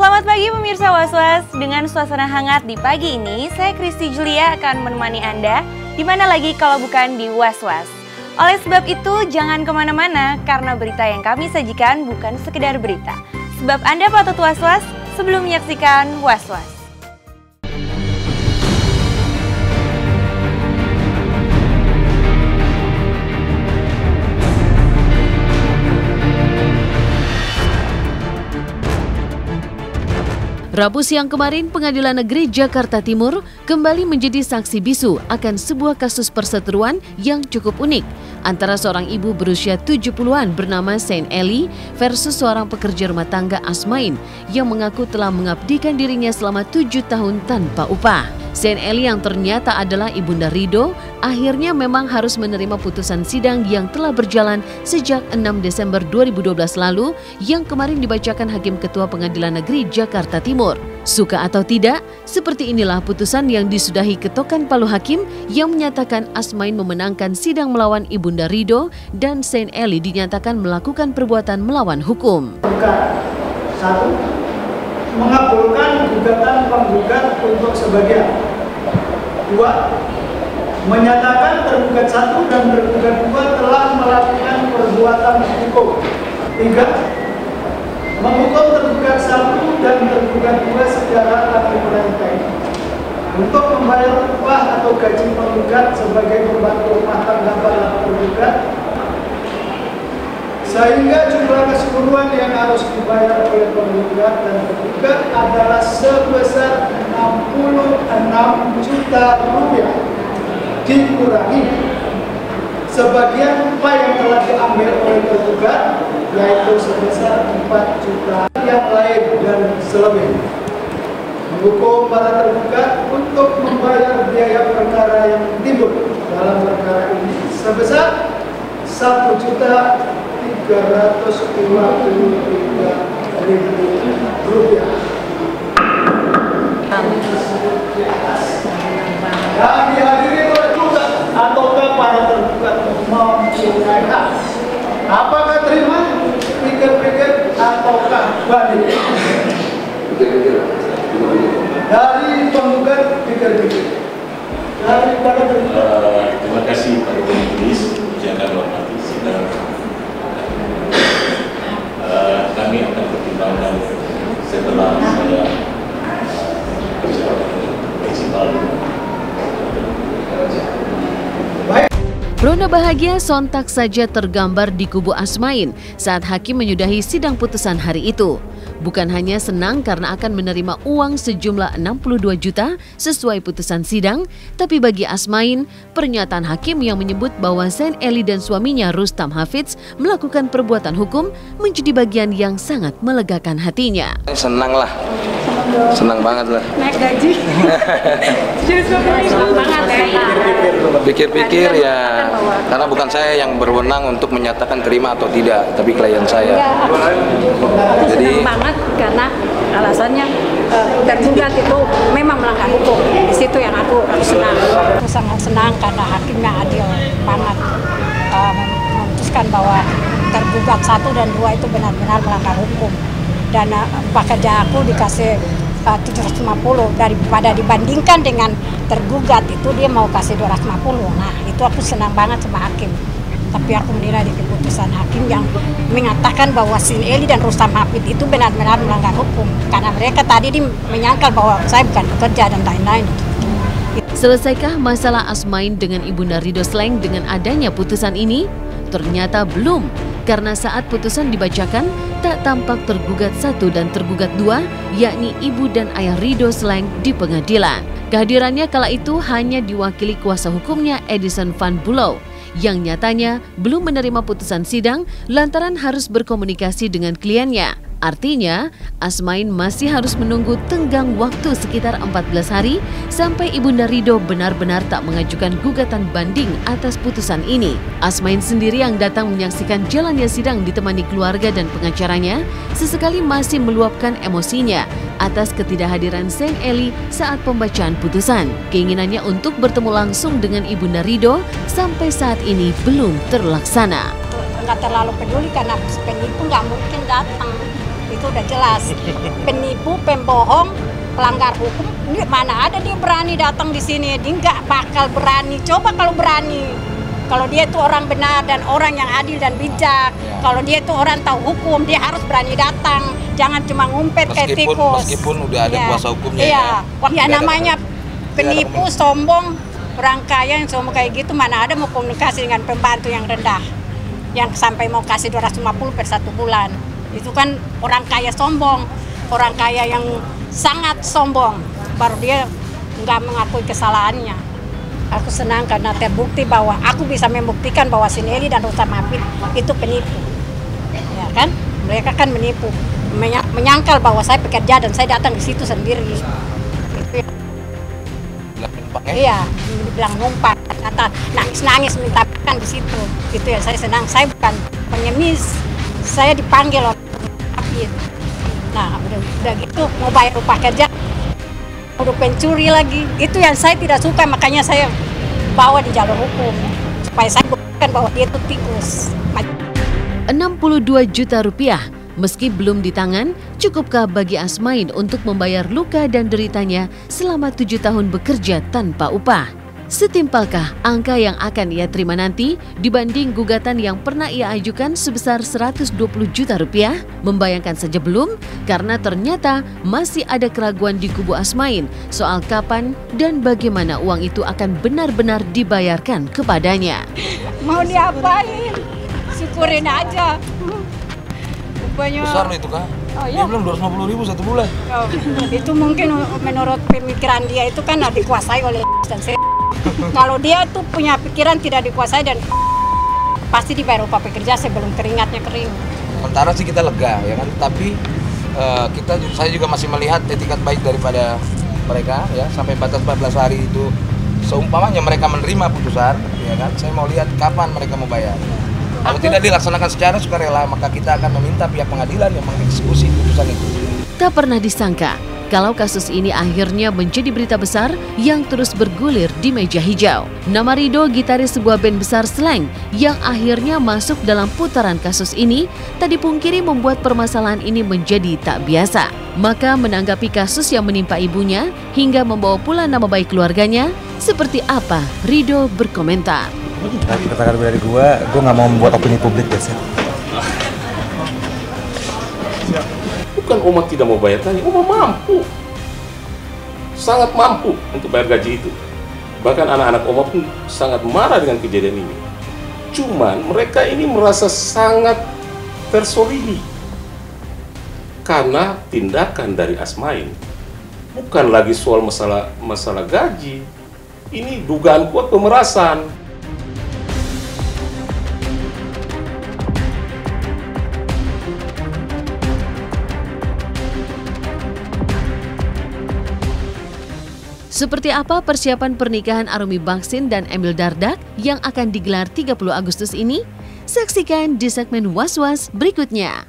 Selamat pagi pemirsa Was-Was. Dengan suasana hangat di pagi ini, saya Kristi Julia akan menemani Anda di mana lagi kalau bukan di Was-Was. Oleh sebab itu, jangan kemana-mana karena berita yang kami sajikan bukan sekedar berita. Sebab Anda patut was-was sebelum menyaksikan Was-Was. Rabu siang kemarin, Pengadilan Negeri Jakarta Timur kembali menjadi saksi bisu akan sebuah kasus perseteruan yang cukup unik antara seorang ibu berusia 70-an bernama Saint Ellie versus seorang pekerja rumah tangga Asmain yang mengaku telah mengabdikan dirinya selama 7 tahun tanpa upah. Saint Ellie yang ternyata adalah ibunda Rido akhirnya memang harus menerima putusan sidang yang telah berjalan sejak 6 Desember 2012 lalu yang kemarin dibacakan Hakim Ketua Pengadilan Negeri Jakarta Timur. Suka atau tidak, seperti inilah putusan yang disudahi ketokan palu hakim yang menyatakan Asmain memenangkan sidang melawan ibunda Rido dan Saint Ellie dinyatakan melakukan perbuatan melawan hukum. Satu, mengabulkan gugatan penggugat untuk sebagian. Dua, menyatakan tergugat satu dan tergugat dua telah melakukan perbuatan hukum. Tiga, menghukum tergugat satu dan tergugat dua secara adil renteng untuk membayar upah atau gaji penggugat sebagai pembantu rumah tangga para tergugat, sehingga jumlah keseluruhan yang harus dibayar oleh penggugat dan tergugat adalah sebesar 66 juta rupiah dikurangi sebagian upah yang telah diambil oleh tergugat yaitu sebesar 4 juta yang lain dan selebihnya. Menghukum para tergugat untuk membayar biaya perkara yang timbul dalam perkara ini sebesar 1.353.000 rupiah. Dan dihadiri oleh tergugat ataukah para tergugat mempunyai hak. Apakah terima, pikir-pikir, ataukah balik? Dari penggugat pikir-pikir. Dari para tergugat. Terima kasih Pak Penulis yang kami hormati sidang. Kami akan pertimbangkan setelah saya bicara dengan prinsipal. Ronda bahagia sontak saja tergambar di kubu Asmain saat hakim menyudahi sidang putusan hari itu. Bukan hanya senang karena akan menerima uang sejumlah 62 juta sesuai putusan sidang, tapi bagi Asmain, pernyataan hakim yang menyebut bahwa Saint Ellie dan suaminya Rustam Hafidz melakukan perbuatan hukum menjadi bagian yang sangat melegakan hatinya. Senang lah, senang banget lah. Naik gaji. Senang banget ya. Pikir-pikir ya, karena bukan saya yang berwenang untuk menyatakan terima atau tidak, tapi klien saya. Jadi senang banget karena alasannya tergugat itu memang melanggar hukum. Di situ yang aku senang. Aku sangat senang karena hakimnya adil banget memutuskan bahwa tergugat 1 dan 2 itu benar-benar melanggar hukum. Dan pekerja aku dikasih 750 daripada dibandingkan dengan tergugat itu dia mau kasih 250. Nah itu aku senang banget sama hakim. Tapi aku menilai di keputusan hakim yang mengatakan bahwa Saint Ellie dan Rustam Hafidz itu benar-benar melanggar hukum. Karena mereka tadi menyangkal bahwa saya bukan pekerja dan lain-lain. Selesaikah masalah Asmain dengan ibunda Rido Sleng dengan adanya putusan ini? Ternyata belum, karena saat putusan dibacakan tak tampak tergugat 1 dan tergugat 2, yakni ibu dan ayah Rido Sleng di pengadilan. Kehadirannya kala itu hanya diwakili kuasa hukumnya Edison Van Bulow, yang nyatanya belum menerima putusan sidang lantaran harus berkomunikasi dengan kliennya. Artinya, Asmain masih harus menunggu tenggang waktu sekitar 14 hari sampai ibunda Rido benar-benar tak mengajukan gugatan banding atas putusan ini. Asmain sendiri yang datang menyaksikan jalannya sidang ditemani keluarga dan pengacaranya, sesekali masih meluapkan emosinya atas ketidakhadiran Saint Ellie saat pembacaan putusan. Keinginannya untuk bertemu langsung dengan ibunda Rido sampai saat ini belum terlaksana. Nggak terlalu peduli karena penipu nggak mungkin datang. itu udah jelas. Penipu, pembohong, pelanggar hukum, ini mana ada dia berani datang di sini? Dia nggak bakal berani. Coba kalau berani, kalau dia itu orang benar dan orang yang adil dan bijak, kalau dia itu orang tahu hukum, dia harus berani datang. Jangan cuma ngumpet kayak tikus. Meskipun udah ada kuasa hukumnya. Iya, ya namanya penipu, sombong, orang kaya yang sombong kayak gitu, mana ada mau komunikasi dengan pembantu yang rendah, yang sampai mau kasih 250 per 1 bulan. Itu kan orang kaya sombong, orang kaya yang sangat sombong, baru dia nggak mengakui kesalahannya. Aku senang karena terbukti bahwa aku bisa membuktikan bahwa si Nelly dan Rosa Mapit itu penipu. Ya kan? Mereka kan menipu, menyangkal bahwa saya pekerja dan saya datang di situ sendiri. Itu iya, dibilang numpang, kata nangis-nangis minta makan di situ. Itu ya saya senang. Saya bukan pengemis, saya dipanggil oleh Mapit. Nah, udah gitu mau bayar upah kerja, udah pencuri lagi. Itu yang saya tidak suka, makanya saya bawa di jalur hukum supaya saya buktikan bahwa dia itu tikus. 62 juta rupiah, meski belum di tangan, cukupkah bagi Asmain untuk membayar luka dan deritanya selama 7 tahun bekerja tanpa upah? Setimpalkah angka yang akan ia terima nanti dibanding gugatan yang pernah ia ajukan sebesar 120 juta rupiah? Membayangkan saja belum, karena ternyata masih ada keraguan di kubu Asmain soal kapan dan bagaimana uang itu akan benar-benar dibayarkan kepadanya. Mau diapain? Syukurin aja. Rupanya Besar loh itu Kak. Oh, Dia iya. bilang 250.000 1 bulan. Oh, itu mungkin menurut pemikiran dia itu kan dikuasai oleh dan saya. Kalau dia tuh punya pikiran tidak dikuasai dan pasti dibayar upah pekerja sebelum keringatnya kering. Sementara sih kita lega ya kan, tapi saya juga masih melihat etikat baik daripada mereka ya, sampai batas 14 hari itu seumpamanya mereka menerima putusan ya kan, saya mau lihat kapan mereka mau bayar. Kalau tidak dilaksanakan secara sukarela, maka kita akan meminta pihak pengadilan yang mengeksekusi putusan itu. Tak pernah disangka kalau kasus ini akhirnya menjadi berita besar yang terus bergulir di meja hijau. Nama Rido, gitaris sebuah band besar Slank yang akhirnya masuk dalam putaran kasus ini, tak dipungkiri membuat permasalahan ini menjadi tak biasa. Maka menanggapi kasus yang menimpa ibunya hingga membawa pula nama baik keluarganya, seperti apa Rido berkomentar. Kata-kata dari gue nggak mau membuat opini publik biasa. Bukan Oma tidak mau bayar gaji, Oma mampu, sangat mampu untuk bayar gaji itu. Bahkan anak-anak Oma pun sangat marah dengan kejadian ini. Cuman mereka ini merasa sangat tersolimi karena tindakan dari Asmain. Bukan lagi soal masalah gaji, ini dugaan kuat pemerasan. Seperti apa persiapan pernikahan Arumi Baksin dan Emil Dardak yang akan digelar 30 Agustus ini? Saksikan di segmen Was-Was berikutnya.